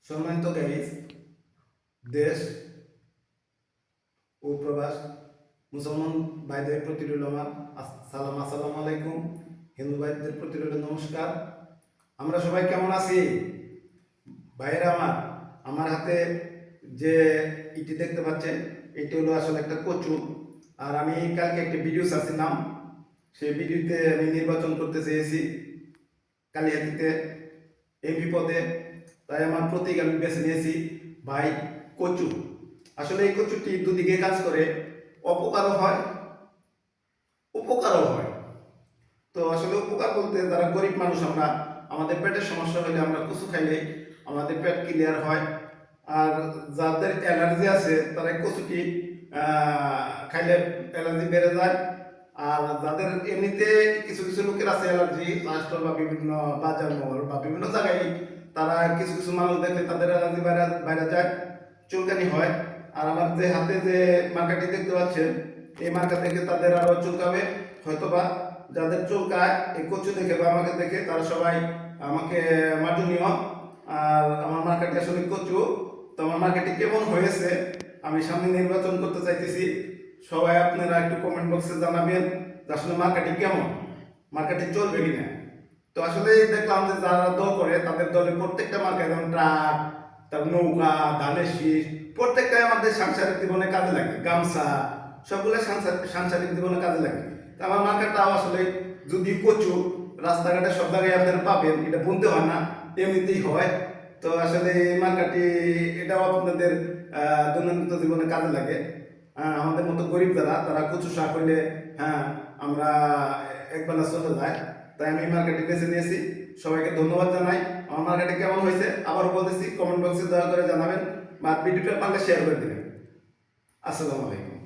সম্মানিত গাইস, দেশ ও প্রবাস মুসলমান ভাইদের প্রতি রইল আমার আসসালামু আলাইকুম। হিন্দু ভাইদের প্রতি রইল নমস্কার। আমরা সবাই কেমন আছি ভাইয়েরা? আমার হাতে যে ইটি দেখতে পাচ্ছেন, এটি হলো আসলে একটা কচু। আর আমি কালকে একটা ভিডিও ছাড়ছিলাম, সেই ভিডিওতে আমি নির্বাচন করতে চেয়েছি কালিহাতীতে এমপি পদে। তাই আমার প্রতীক আমি বেছে নিয়েছি ভাই কচু। আসলে এই কচুটি দুদিকে কাজ করে, অপকারও হয় উপকারও হয়। তো আসলে উপকার বলতে, যারা গরিব মানুষ আমরা, আমাদের পেটের সমস্যা হলে আমরা কচু খাইলে আমাদের পেট ক্লিয়ার হয়। আর যাদের অ্যালার্জি আছে তারা কচুটি খাইলে অ্যালার্জি বেড়ে যায়। আর যাদের এমনিতে কিছু কিছু লোকের আছে অ্যালার্জি, ফাস্টর বা বিভিন্ন বাজার মোড় বা বিভিন্ন জায়গায়, তারা কিছু কিছু মানুষ দেখলে তাদের অ্যালার্জি বাইরে যায়, চুলকানি হয়। আর আমার যে হাতে যে মার্কাটি দেখতে পাচ্ছেন, এই মার্কা থেকে তাদের আরো চুলকাবে হয়তোবা। যাদের চুলকায় এই কচু দেখে বা আমাকে দেখে, তারা সবাই আমাকে মার্জনীয়। আর আমার মার্কাটি আসলে কচু। তো আমার মার্কাটি কেমন হয়েছে, আমি সামনে নির্বাচন করতে চাইতেছি। সবাই আপনারা একটু কমেন্ট বক্সে জানাবেন যে আসলে মার্কাটি কেমন, মার্কাটি চলবে কিনা। তো আসলে দেখলাম যে যারা দল করে তাদের দলের প্রত্যেকটা মার্কা, যেমন ট্রাক, তারপর নৌকা, ধানের শীষ, প্রত্যেকটাই আমাদের সাংসারিক জীবনে কাজে লাগে। গামছা, সবগুলো সাংসারিক জীবনে কাজে লাগে। তো আমার মার্কাটাও আসলে যদি কচু, রাস্তাঘাটে সব জায়গায় আপনারা পাবেন, এটা বলতে হয় না, এমনিতেই হয়। তো আসলে এই মার্কাটি এটাও আপনাদের দৈনন্দিন জীবনে কাজে লাগে। আমাদের মতো গরিব যারা, তারা কচু শাক হইলে আমরা একবেলা চলে যায়। তাই আমি মার্কেটে বেছে নিয়েছি। সবাইকে ধন্যবাদ জানাই। আমার মার্কেটে কেমন হয়েছে আবারও বলতেছি, কমেন্ট বক্সে দয়া করে জানাবেন, বা ভিডিওটা পারলে শেয়ার করে দেবেন। আসসালামু আলাইকুম।